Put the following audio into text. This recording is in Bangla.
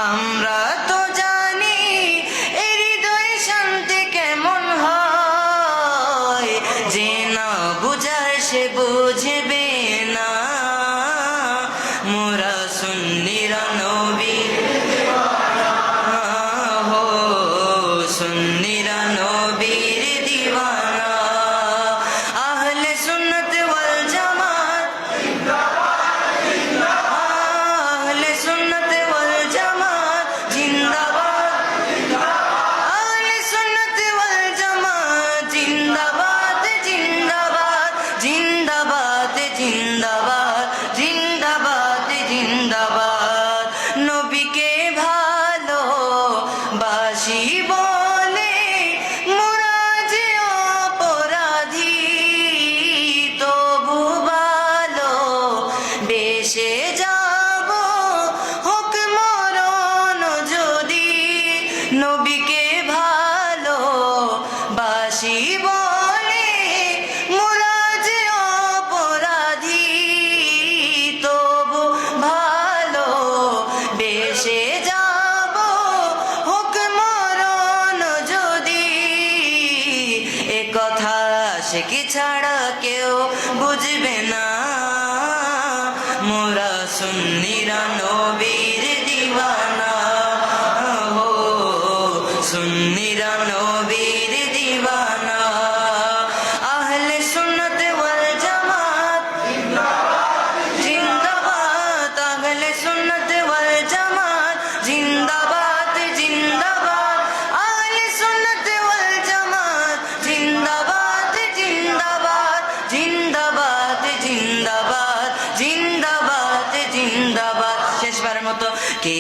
আমরা তো জানি এই হৃদয়ে শান্তি কেমন হয়, যে না বুঝার সে বুঝবে না। মোরা সুন্নিরা নবীর হো, সুন্নিরা নবীর দিওয়ানা। আহলে সুন্নাত ওয়াল জামাত, আহলে সুন্নাত ওয়াল জামাত জিন্দাবাদ, আহলে সুন্নাত ওয়াল জামাত জিন্দাবাদ, জিন্দাবাদ, জিন্দাবাদ, জিন্দাবাদ, জিন্দাবাদ, জিন্দাবাদ। নবীকে ভালো বাসি বলে মোরা যে অপরাধী, তবু ভালো বেশে যাব হোক মরণ যদি। নবীকে ভালো বাসি বলে মোরা যে অপরাধী, তবু ভালো বেশে যাব হোক মরণ যদি। এ কথা সে কি ছাড়া কেউ বুঝবে না। মোরা সুন্নিরা নবীর দিওয়ানা, হো সুন্নিরা নবীর দিওয়ানা। আহলে সুন্নাত ওয়াল জামাত জিন্দাবাদ, আহলে সুন্নাত ওয়াল জামাত জিন্দাবাদ, জিন্দাবাদ, আহলে সুন্নাত ওয়াল জামাত জিন্দাবাদ, জিন্দাবাদ, জিন্দাবাদ, জিন্দাবাদ, জিন্দাবাদ, জিন্দাবাদ। শেষবার মতো কে